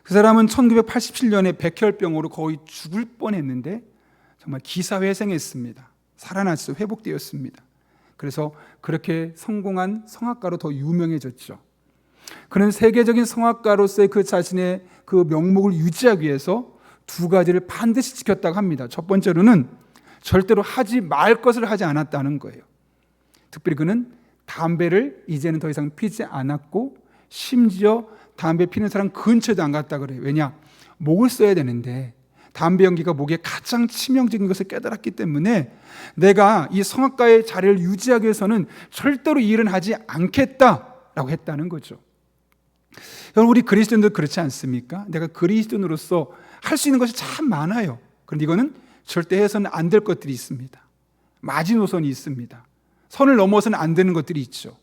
그 사람은 1987년에 백혈병으로 거의 죽을 뻔했는데 정말 기사회생했습니다. 살아났어, 회복되었습니다. 그래서 그렇게 성공한 성악가로 더 유명해졌죠. 그는 세계적인 성악가로서의 그 자신의 그 명목을 유지하기 위해서 두 가지를 반드시 지켰다고 합니다. 첫 번째로는 절대로 하지 말 것을 하지 않았다는 거예요. 특별히 그는 담배를 이제는 더 이상 피지 않았고, 심지어 담배 피는 사람 근처에도 안 갔다 그래요. 왜냐? 목을 써야 되는데 담배 연기가 목에 가장 치명적인 것을 깨달았기 때문에 내가 이 성악가의 자리를 유지하기 위해서는 절대로 이 일은 하지 않겠다라고 했다는 거죠. 여러분, 우리 그리스도인들 그렇지 않습니까? 내가 그리스도인으로서 할 수 있는 것이 참 많아요. 그런데 이거는 절대 해서는 안 될 것들이 있습니다. 마지노선이 있습니다. 선을 넘어서는 안 되는 것들이 있죠.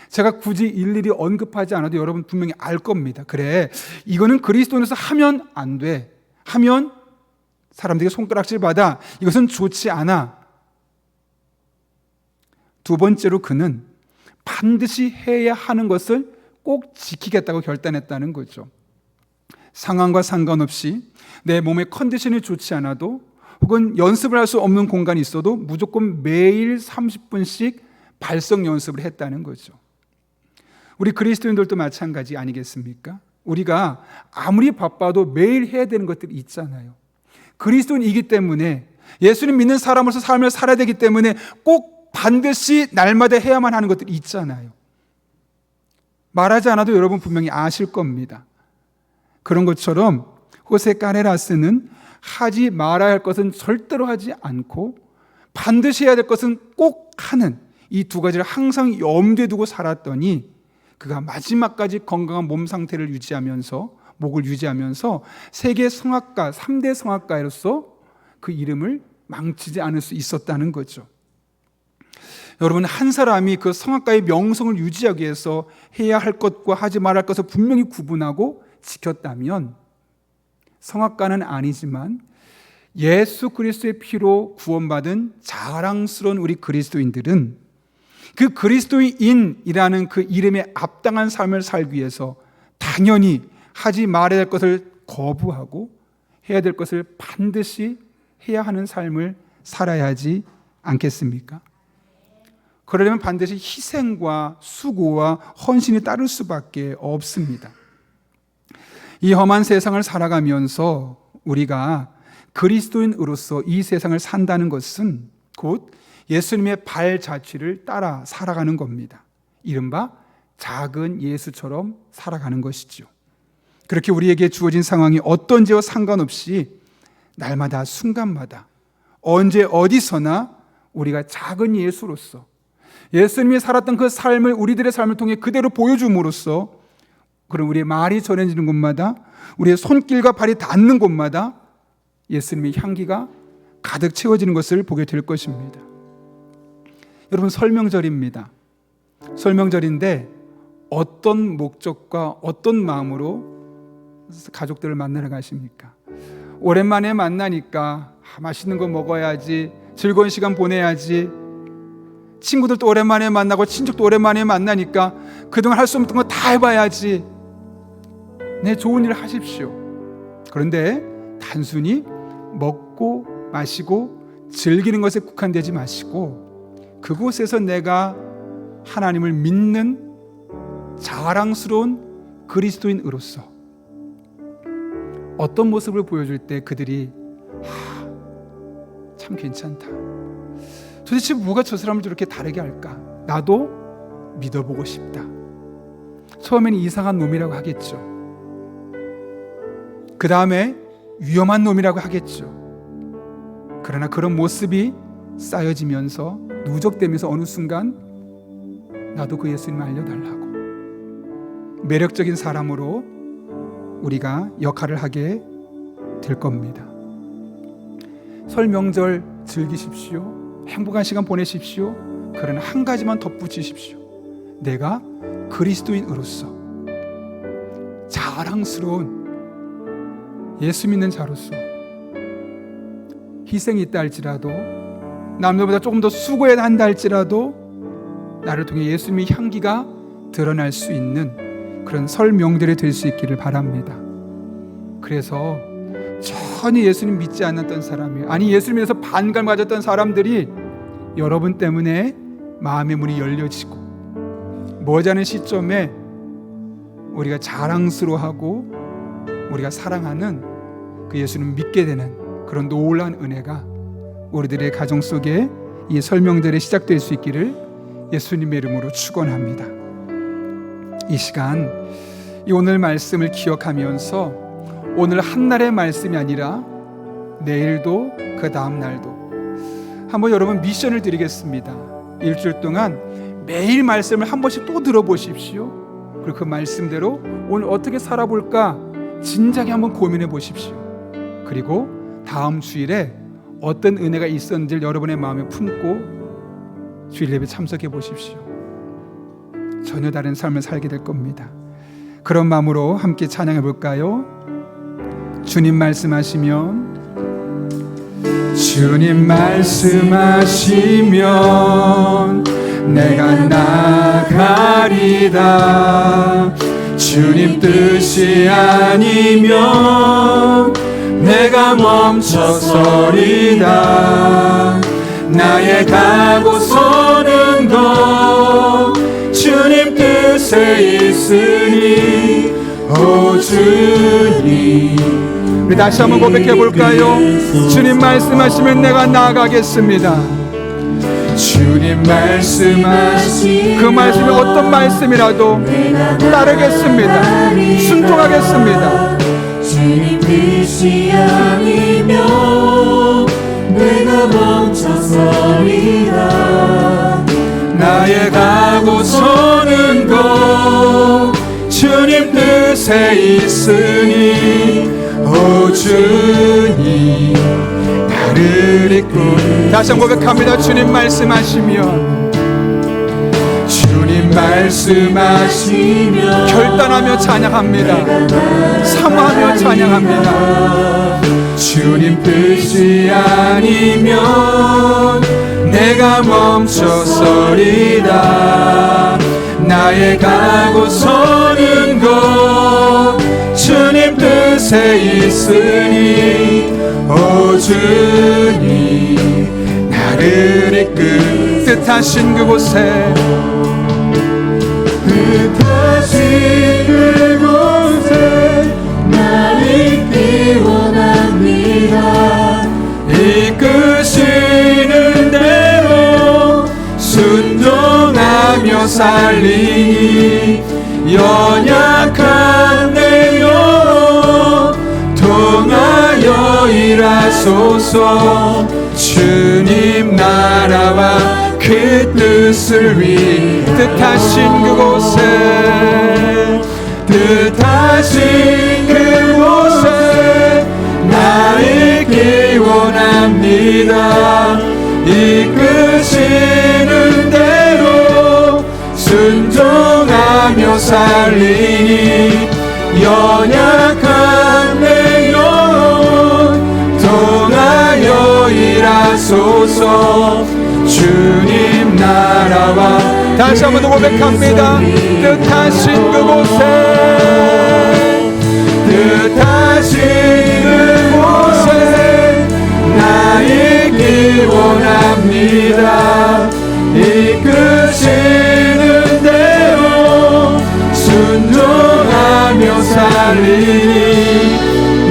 제가 굳이 일일이 언급하지 않아도 여러분 분명히 알 겁니다. 그래, 이거는 그리스도인으로서 하면 안 돼. 하면 사람들에게 손가락질 받아. 이것은 좋지 않아. 두 번째로 그는 반드시 해야 하는 것을 꼭 지키겠다고 결단했다는 거죠. 상황과 상관없이 내 몸의 컨디션이 좋지 않아도 혹은 연습을 할 수 없는 공간이 있어도 무조건 매일 30분씩 발성 연습을 했다는 거죠. 우리 그리스도인들도 마찬가지 아니겠습니까? 우리가 아무리 바빠도 매일 해야 되는 것들이 있잖아요. 그리스도인이기 때문에, 예수님 믿는 사람으로서 삶을 살아야 되기 때문에 꼭 반드시 날마다 해야만 하는 것들이 있잖아요. 말하지 않아도 여러분 분명히 아실 겁니다. 그런 것처럼 호세 까레라스는 하지 말아야 할 것은 절대로 하지 않고 반드시 해야 될 것은 꼭 하는 이 두 가지를 항상 염두에 두고 살았더니 그가 마지막까지 건강한 몸 상태를 유지하면서, 목을 유지하면서 세계 성악가, 3대 성악가로서 그 이름을 망치지 않을 수 있었다는 거죠. 여러분, 한 사람이 그 성악가의 명성을 유지하기 위해서 해야 할 것과 하지 말아야 할 것을 분명히 구분하고 지켰다면, 성악가는 아니지만 예수 그리스도의 피로 구원받은 자랑스러운 우리 그리스도인들은 그 그리스도인이라는 그 이름에 합당한 삶을 살기 위해서 당연히 하지 말아야 할 것을 거부하고 해야 될 것을 반드시 해야 하는 삶을 살아야 하지 않겠습니까? 그러려면 반드시 희생과 수고와 헌신이 따를 수밖에 없습니다. 이 험한 세상을 살아가면서 우리가 그리스도인으로서 이 세상을 산다는 것은 곧 예수님의 발자취를 따라 살아가는 겁니다. 이른바 작은 예수처럼 살아가는 것이죠. 그렇게 우리에게 주어진 상황이 어떤지와 상관없이 날마다 순간마다 언제 어디서나 우리가 작은 예수로서, 예수님이 살았던 그 삶을 우리들의 삶을 통해 그대로 보여줌으로써, 그럼 우리의 말이 전해지는 곳마다, 우리의 손길과 발이 닿는 곳마다 예수님의 향기가 가득 채워지는 것을 보게 될 것입니다. 여러분, 설명절입니다. 설명절인데 어떤 목적과 어떤 마음으로 가족들을 만나러 가십니까? 오랜만에 만나니까 맛있는 거 먹어야지, 즐거운 시간 보내야지, 친구들도 오랜만에 만나고 친척도 오랜만에 만나니까 그동안 할 수 없는 거 다 해봐야지. 네, 좋은 일 하십시오. 그런데 단순히 먹고 마시고 즐기는 것에 국한되지 마시고 그곳에서 내가 하나님을 믿는 자랑스러운 그리스도인으로서 어떤 모습을 보여줄 때 그들이 참 괜찮다, 도대체 뭐가 저 사람을 저렇게 다르게 할까, 나도 믿어보고 싶다. 처음에는 이상한 놈이라고 하겠죠. 그 다음에 위험한 놈이라고 하겠죠. 그러나 그런 모습이 쌓여지면서 누적되면서 어느 순간 나도 그 예수님을 알려달라고, 매력적인 사람으로 우리가 역할을 하게 될 겁니다. 설 명절 즐기십시오. 행복한 시간 보내십시오. 그러나 한 가지만 덧붙이십시오. 내가 그리스도인으로서 자랑스러운 예수 믿는 자로서 희생이 있다 할지라도, 남들보다 조금 더 수고해야 한다 할지라도 나를 통해 예수님의 향기가 드러날 수 있는 그런 설 명절이 될 수 있기를 바랍니다. 그래서 전혀 예수님 믿지 않았던 사람이, 아니 예수님에서 반감 가졌던 사람들이 여러분 때문에 마음의 문이 열려지고 머지않은 시점에 우리가 자랑스러워하고 우리가 사랑하는 그 예수님을 믿게 되는 그런 놀라운 은혜가 우리들의 가정 속에 이 설명들이 시작될 수 있기를 예수님의 이름으로 축원합니다. 이 시간 이 오늘 말씀을 기억하면서 오늘 한날의 말씀이 아니라 내일도 그 다음 날도 한번 여러분 미션을 드리겠습니다. 일주일 동안 매일 말씀을 한 번씩 또 들어보십시오. 그리고 그 말씀대로 오늘 어떻게 살아볼까 진작에 한번 고민해 보십시오. 그리고 다음 주일에 어떤 은혜가 있었는지를 여러분의 마음에 품고 주일 예배 참석해 보십시오. 전혀 다른 삶을 살게 될 겁니다. 그런 마음으로 함께 찬양해 볼까요? 주님 말씀하시면, 주님 말씀하시면 내가 나가리다. 주님 뜻이 아니면 내가 멈춰서리다. 나의 가고 서는 것 주님 뜻에 있으니 오 주님. 우리 다시 한번 고백해 볼까요? 주님 말씀하시면 내가 나아가겠습니다. 주님 말씀하시면 그 말씀이 어떤 말씀이라도 따르겠습니다. 순종하겠습니다. 주님 뜻이 아니면 내가 멈춰서리라. 나의 가고 서는 것 주님 뜻에 있으니 오 주님 나를 이끌. 다시 한번 고백합니다. 주님 말씀하시면, 주님 말씀하시면 결단하며 찬양합니다. 사모하며 찬양합니다. 주님 뜻이 아니면 내가 멈춰서리다. 나의 가고 서는 것 주님 뜻에 있으니 오 주님 나를 이끌. 뜻하신 그곳에, 뜻하신 그곳에 나 있기 원합니다. 이끄시는 대로 순종하며 살리니 연약한 내 영혼 통하여 일하소서. 주님 나라와 그 뜻을 위해 뜻하신 그곳에, 뜻하신 그곳에 나 있기 원합니다. 이끄시는 대로 순종하며 살리니 연약한 내 영혼 통하여 일하소서. 주님 나라와 다시 한번 더 고백합니다. 뜻하신 그곳에, 뜻하신 그곳에 나 있기 원합니다. 이끄시는 대로 순종하며 살리니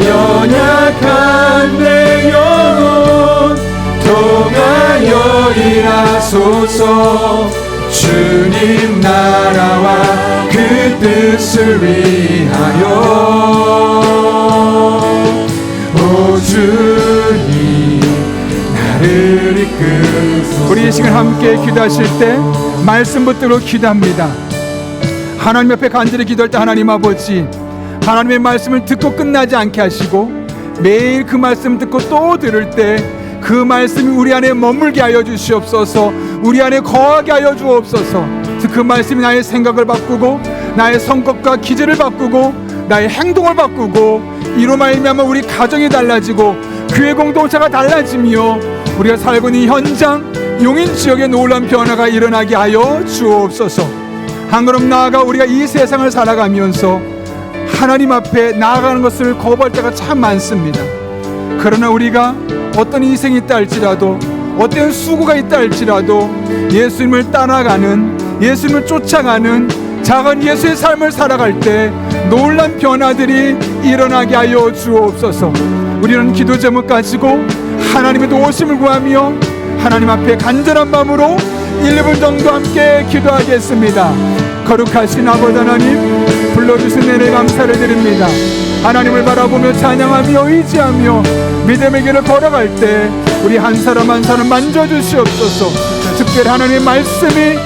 연약한 내 영혼 통하여 일하소서. 주님 나라와 그 뜻을 위하여 오 주님 나를 이끌소서. 우리 이 시간 함께 기도하실 때 말씀 붙들고 기도합니다. 하나님 옆에 간절히 기도할 때 하나님 아버지, 하나님의 말씀을 듣고 끝나지 않게 하시고 매일 그 말씀 듣고 또 들을 때 그 말씀이 우리 안에 머물게 하여 주시옵소서. 우리 안에 거하게 하여 주옵소서. 그 말씀이 나의 생각을 바꾸고 나의 성격과 기질을 바꾸고 나의 행동을 바꾸고 이로 말미암아 우리 가정이 달라지고 교회 공동체가 달라지며 우리가 살고 있는 현장 용인 지역에 놀라운 변화가 일어나게 하여 주옵소서. 한 걸음 나아가 우리가 이 세상을 살아가면서 하나님 앞에 나아가는 것을 거부할 때가 참 많습니다. 그러나 우리가 어떤 희생이 있다 할지라도 어떤 수고가 있다 할지라도 예수님을 따라가는 예수님을 쫓아가는 작은 예수의 삶을 살아갈 때 놀란 변화들이 일어나게 하여 주옵소서. 우리는 기도 제목 가지고 하나님의 도우심을 구하며 하나님 앞에 간절한 마음으로 1분 정도 함께 기도하겠습니다. 거룩하신 아버지 하나님, 불러주신 은혜 감사를 드립니다. 하나님을 바라보며 찬양하며 의지하며 믿음의 길을 걸어갈 때 우리 한 사람 한 사람 만져주시옵소서. 특별히 하나님의 말씀이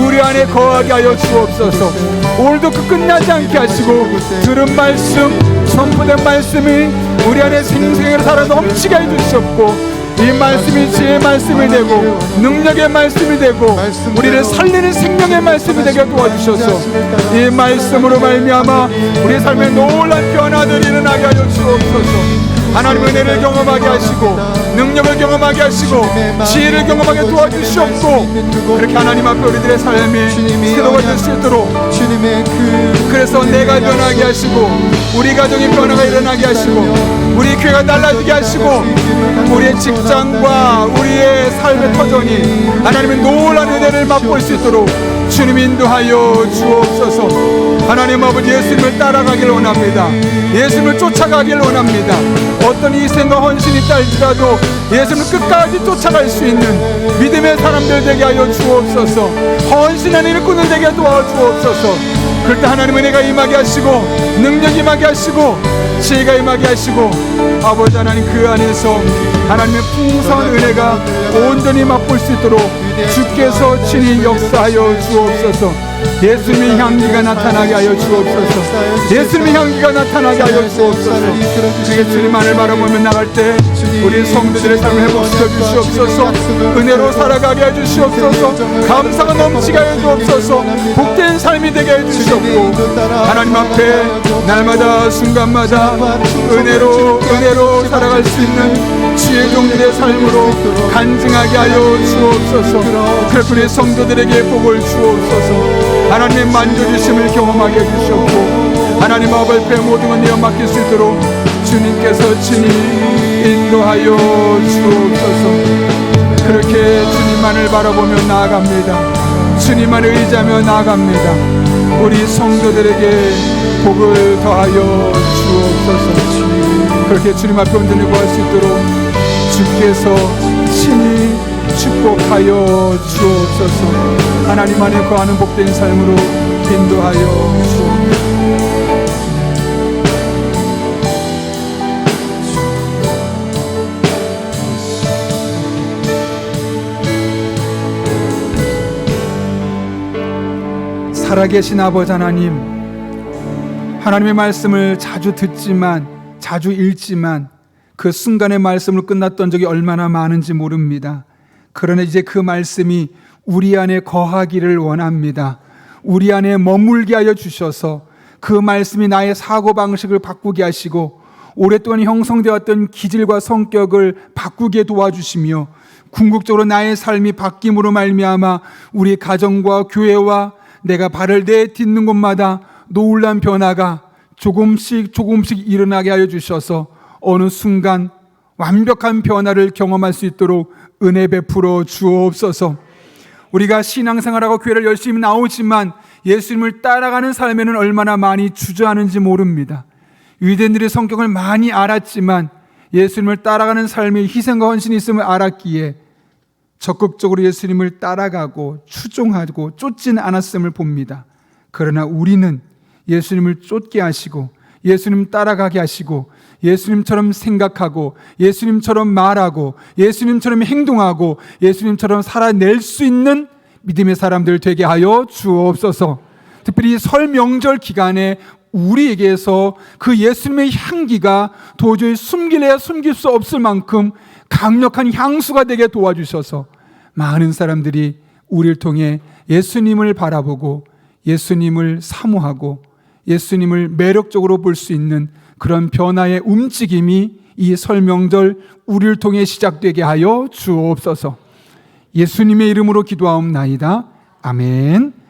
우리 안에 거하게 하여 주옵소서. 오늘도 그 끝나지 않게 하시고 들은 말씀, 선포된 말씀이 우리 안에 생생하게 살아 넘치게 해주시옵고 이 말씀이 지혜의 말씀이 되고 능력의 말씀이 되고 우리를 살리는 생명의 말씀이 되게 도와주셔서 이 말씀으로 말미암아 우리의 삶에 놀란 변화들이 일어나게 하여 주옵소서. 하나님의 은혜를 경험하게 하시고 능력을 경험하게 하시고 지혜를 경험하게 도와주시옵고 그렇게 하나님 앞에 우리들의 삶이 새로워질 수 있도록 그래서 내가 변하게 하시고 우리 가정의 변화가 일어나게 하시고 우리 교회가 달라지게 하시고 우리의 직장과 우리의 삶의 터전이 하나님의 놀라운 은혜를 맛볼 수 있도록 주님 인도하여 주옵소서. 하나님 아버지, 예수님을 따라가길 원합니다. 예수님을 쫓아가길 원합니다. 어떤 희생과 헌신이 있다 할지라도 예수님을 끝까지 쫓아갈 수 있는 믿음의 사람들 되게 하여 주옵소서. 헌신하는 일을 꾸는 되게 도와주옵소서. 그럴 때 하나님의 은혜가 임하게 하시고 능력이 임하게 하시고 지혜가 임하게 하시고 아버지 하나님 그 안에서 하나님의 풍성한 은혜가 온전히 맛볼 수 있도록 주께서 친히 역사하여 주옵소서. 예수님의 향기가 나타나게 하여 주옵소서. 예수님의 향기가 나타나게 하여 주옵소서. 그게 주님만을 바라보며 나갈 때 우리 성도들의 삶을 회복시켜 주시옵소서. 은혜로 살아가게 해 주시옵소서. 감사가 넘치게 해 주옵소서. 복된 삶이 되게 해 주시옵고 하나님 앞에 날마다 순간마다 은혜로 살아갈 수 있는 주의 종들의 삶으로 간증하게 하여 주옵소서. 그래서 우리 성도들에게 복을 주옵소서. 하나님의 만져주심을 경험하게 해주셨고 하나님 앞에 모든 건 내어 맡길 수 있도록 주님께서 친히 인도하여 주옵소서. 그렇게 주님만을 바라보며 나아갑니다. 주님만을 의지하며 나아갑니다. 우리 성도들에게 복을 더하여 주옵소서. 그렇게 주님 앞에 온전히 구할 수 있도록 주께서 친히 축복하여 주옵소서. 하나님 안에 거하는 복된 삶으로 인도하여 주옵소서. 살아계신 아버지 하나님, 하나님의 말씀을 자주 듣지만 자주 읽지만 그 순간의 말씀으로 끝났던 적이 얼마나 많은지 모릅니다. 그러나 이제 그 말씀이 우리 안에 거하기를 원합니다. 우리 안에 머물게 하여 주셔서 그 말씀이 나의 사고방식을 바꾸게 하시고 오랫동안 형성되어 왔던 기질과 성격을 바꾸게 도와주시며 궁극적으로 나의 삶이 바뀜으로 말미암아 우리 가정과 교회와 내가 발을 내딛는 곳마다 놀라운 변화가 조금씩 일어나게 하여 주셔서 어느 순간 완벽한 변화를 경험할 수 있도록 은혜 베풀어 주옵소서. 우리가 신앙생활하고 교회를 열심히 나오지만 예수님을 따라가는 삶에는 얼마나 많이 주저하는지 모릅니다. 유대인들의 성격을 많이 알았지만 예수님을 따라가는 삶에 희생과 헌신이 있음을 알았기에 적극적으로 예수님을 따라가고 추종하고 쫓지는 않았음을 봅니다. 그러나 우리는 예수님을 쫓게 하시고 예수님 따라가게 하시고 예수님처럼 생각하고 예수님처럼 말하고 예수님처럼 행동하고 예수님처럼 살아낼 수 있는 믿음의 사람들 되게 하여 주옵소서. 특별히 설 명절 기간에 우리에게서 그 예수님의 향기가 도저히 숨길래야 숨길 수 없을 만큼 강력한 향수가 되게 도와주셔서 많은 사람들이 우리를 통해 예수님을 바라보고 예수님을 사모하고 예수님을 매력적으로 볼 수 있는 그런 변화의 움직임이 이 설 명절 우리를 통해 시작되게 하여 주옵소서. 예수님의 이름으로 기도하옵나이다. 아멘.